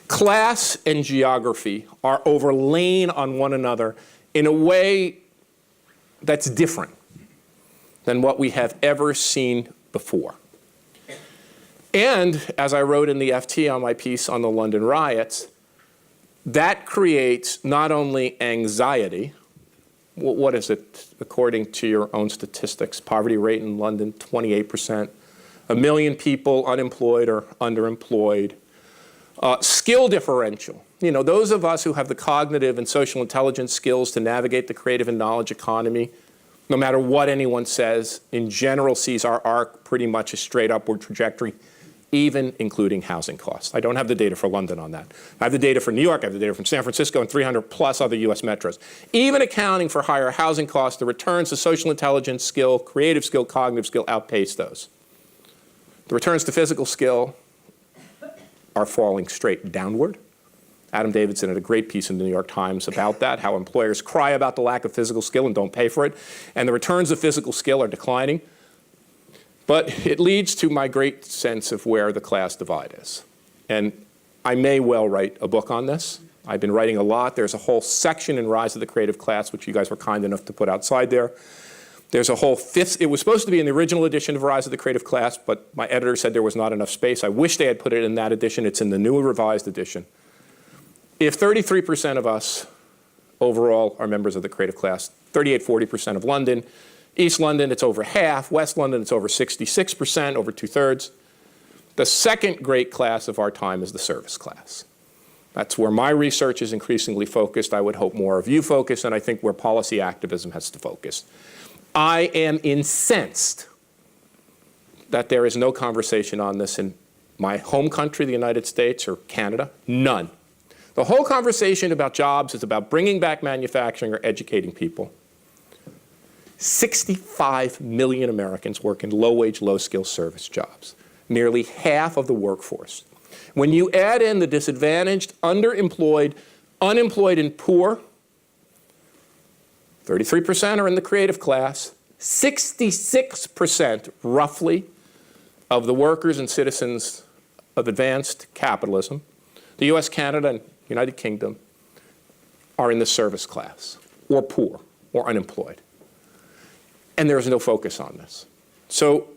Class and geography are overlain on one another in a way that's different than what we have ever seen before. And as I wrote in the FT on my piece on the London riots, that creates not only anxiety. What is it, according to your own statistics? Poverty rate in London, 28%. 1 million people unemployed or underemployed. Skill differential. You know, those of us who have the cognitive and social intelligence skills to navigate the creative and knowledge economy, no matter what anyone says, in general sees our arc pretty much a straight upward trajectory, even including housing costs. I don't have the data for London on that. I have the data for New York, I have the data from San Francisco, and 300 plus other US metros. Even accounting for higher housing costs, the returns to social intelligence skill, creative skill, cognitive skill outpace those. The returns to physical skill are falling straight downward. Adam Davidson had a great piece in the New York Times about that, how employers cry about the lack of physical skill and don't pay for it, and the returns of physical skill are declining. But it leads to my great sense of where the class divide is. And I may well write a book on this. I've been writing a lot. There's a whole section in Rise of the Creative Class, which you guys were kind enough to put outside there. There's a whole fifth, it was supposed to be in the original edition of Rise of the Creative Class, but my editor said there was not enough space. I wish they had put it in that edition. It's in the new revised edition. If 33% of us overall are members of the creative class, 38–40% of London, East London, it's over half. West London, it's over 66%, over 2/3. The second great class of our time is the service class. That's where my research is increasingly focused. I would hope more of you focus, and I think where policy activism has to focus. I am incensed that there is no conversation on this in my home country, the United States, or Canada. None. The whole conversation about jobs is about bringing back manufacturing or educating people. 65 million Americans work in low-wage, low-skill service jobs, nearly half of the workforce. When you add in the disadvantaged, underemployed, unemployed, and poor, 33% are in the creative class, 66% roughly of the workers and citizens of advanced capitalism, the US, Canada, and United Kingdom, are in the service class, or poor, or unemployed. And there is no focus on this. So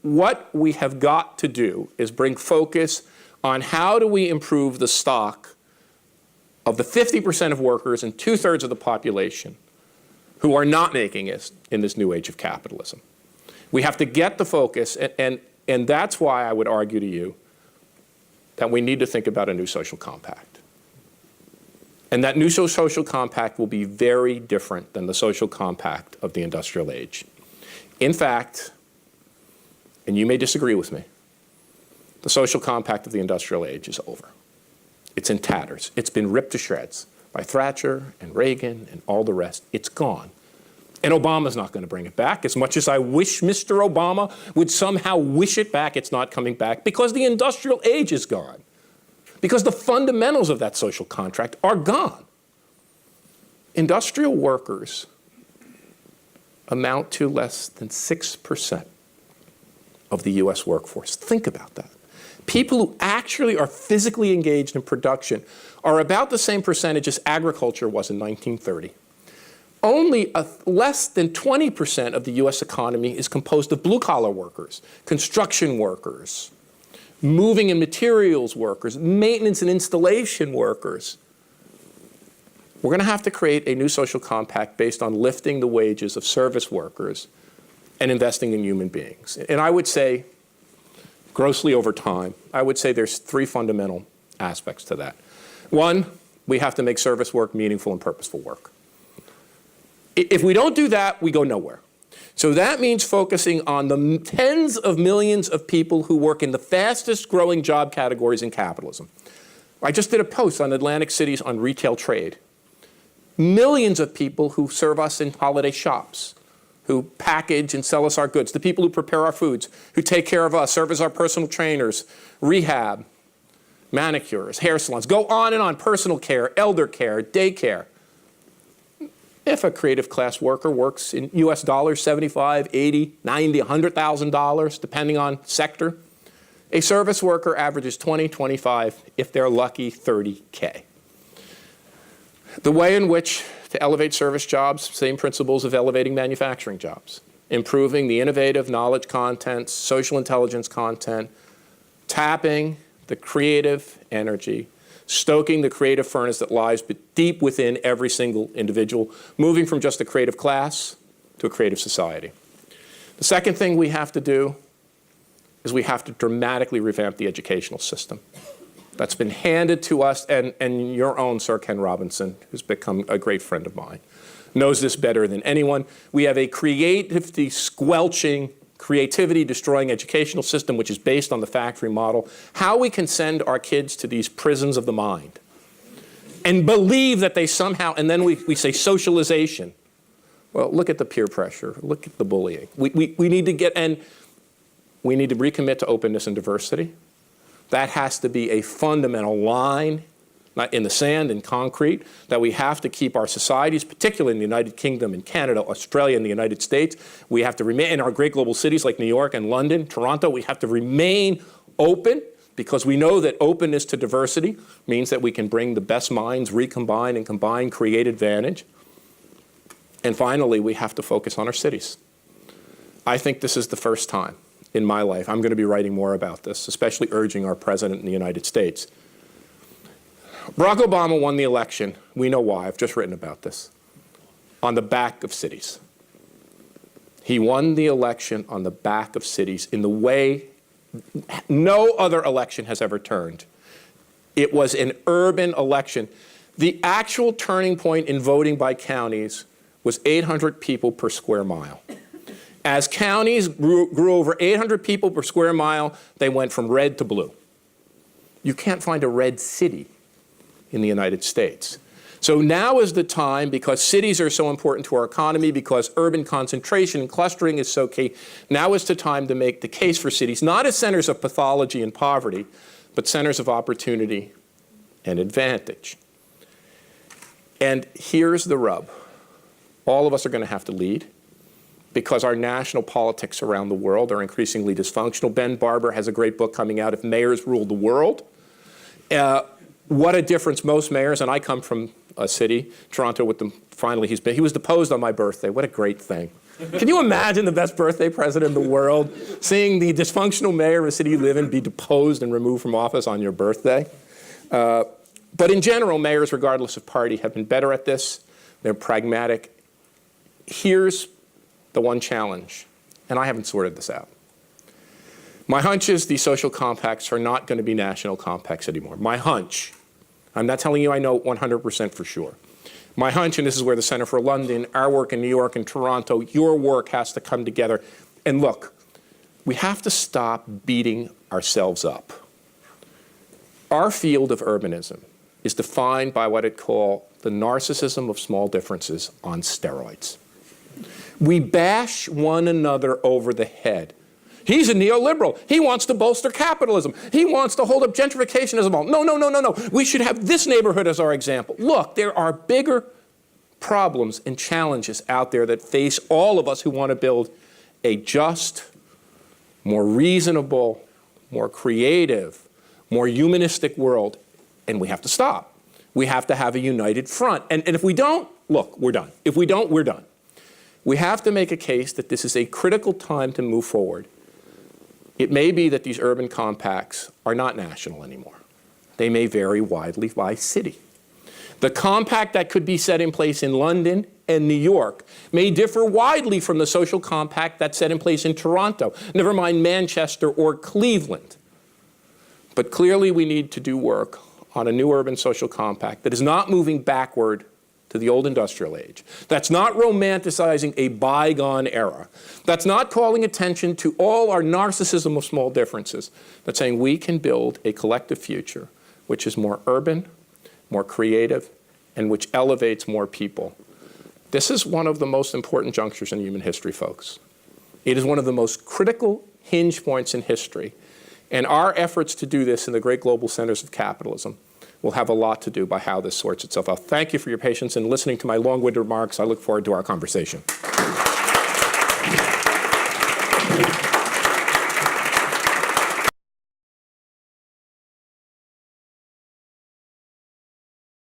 what we have got to do is bring focus on how do we improve the stock of the 50% of workers and 2/3 of the population who are not making it in this new age of capitalism. We have to get the focus, and that's why I would argue to you that we need to think about a new social compact. And that new social compact will be very different than the social compact of the industrial age. In fact, and you may disagree with me, the social compact of the industrial age is over. It's in tatters. It's been ripped to shreds by Thatcher and Reagan and all the rest. It's gone. And Obama's not going to bring it back. As much as I wish Mr. Obama would somehow wish it back, it's not coming back because the industrial age is gone. Because the fundamentals of that social contract are gone. Industrial workers amount to less than 6% of the US workforce. Think about that. People who actually are physically engaged in production are about the same percentage as agriculture was in 1930. Only less than 20% of the US economy is composed of blue-collar workers, construction workers, moving and materials workers, maintenance and installation workers. We're going to have to create a new social compact based on lifting the wages of service workers and investing in human beings. And I would say, grossly over time, I would say there's 3 fundamental aspects to that. One, we have to make service work meaningful and purposeful work. If we don't do that, we go nowhere. So that means focusing on the tens of millions of people who work in the fastest growing job categories in capitalism. I just did a post on Atlantic cities on retail trade. Millions of people who serve us in holiday shops, who package and sell us our goods, the people who prepare our foods, who take care of us, serve as our personal trainers, rehab, manicures, hair salons, go on and on, personal care, elder care, daycare. If a creative class worker works in US dollars, $75, $80, $90, $100,000, depending on sector, A service worker averages 20, 25, if they're lucky, 30K. The way in which to elevate service jobs, same principles of elevating manufacturing jobs. Improving the innovative knowledge content, social intelligence content, tapping the creative energy, stoking the creative furnace that lies deep within every single individual, moving from just a creative class to a creative society. The second thing we have to do is we have to dramatically revamp the educational system. That's been handed to us, and your own Sir Ken Robinson, who's become a great friend of mine, knows this better than anyone. We have a creativity squelching, creativity destroying educational system which is based on the factory model. How we can send our kids to these prisons of the mind and believe that they somehow, and then we say socialization. Well, look at the peer pressure, look at the bullying. We need to get, and we need to recommit to openness and diversity. That has to be a fundamental line, not in the sand and concrete, that we have to keep our societies, particularly in the United Kingdom and Canada, Australia and the United States. We have to remain in our great global cities like New York and London, Toronto. We have to remain open because we know that openness to diversity means that we can bring the best minds, recombine and combine, create advantage. And finally, we have to focus on our cities. I think this is the first time in my life, I'm going to be writing more about this, especially urging our president in the United States. Barack Obama won the election, we know why, I've just written about this, on the back of cities. He won the election on the back of cities in the way no other election has ever turned. It was an urban election. The actual turning point in voting by counties was 800 people per square mile. As counties grew over 800 people per square mile, they went from red to blue. You can't find a red city in the United States. So now is the time, because cities are so important to our economy, because urban concentration and clustering is so key, now is the time to make the case for cities, not as centers of pathology and poverty, but centers of opportunity and advantage. And here's the rub. All of us are going to have to lead, because our national politics around the world are increasingly dysfunctional. Ben Barber has a great book coming out, If Mayors Ruled the World. What a difference most mayors, and I come from a city, Toronto, with them, finally he was deposed on my birthday. What a great thing. Can you imagine the best birthday president in the world, seeing the dysfunctional mayor of a city you live in be deposed and removed from office on your birthday? But in general, mayors, regardless of party, have been better at this. They're pragmatic. Here's the one challenge, and I haven't sorted this out. My hunch is these social compacts are not going to be national compacts anymore. My hunch. I'm not telling you I know 100% for sure. My hunch, and this is where the Center for London, our work in New York and Toronto, your work has to come together. And look, we have to stop beating ourselves up. Our field of urbanism is defined by what I'd call the narcissism of small differences on steroids. We bash one another over the head. He's a neoliberal. He wants to bolster capitalism. He wants to hold up gentrification as a model. No. We should have this neighborhood as our example. Look, there are bigger problems and challenges out there that face all of us who want to build a just, more reasonable, more creative, more humanistic world. And we have to stop. We have to have a united front. And if we don't, look, we're done. If we don't, we're done. We have to make a case that this is a critical time to move forward. It may be that these urban compacts are not national anymore. They may vary widely by city. The compact that could be set in place in London and New York may differ widely from the social compact that's set in place in Toronto, never mind Manchester or Cleveland. But clearly we need to do work on a new urban social compact that is not moving backward to the old industrial age. That's not romanticizing a bygone era. That's not calling attention to all our narcissism of small differences. That's saying we can build a collective future which is more urban, more creative, and which elevates more people. This is one of the most important junctures in human history, folks. It is one of the most critical hinge points in history. And our efforts to do this in the great global centers of capitalism will have a lot to do by how this sorts itself out. Thank you for your patience in listening to my long-winded remarks. I look forward to our conversation.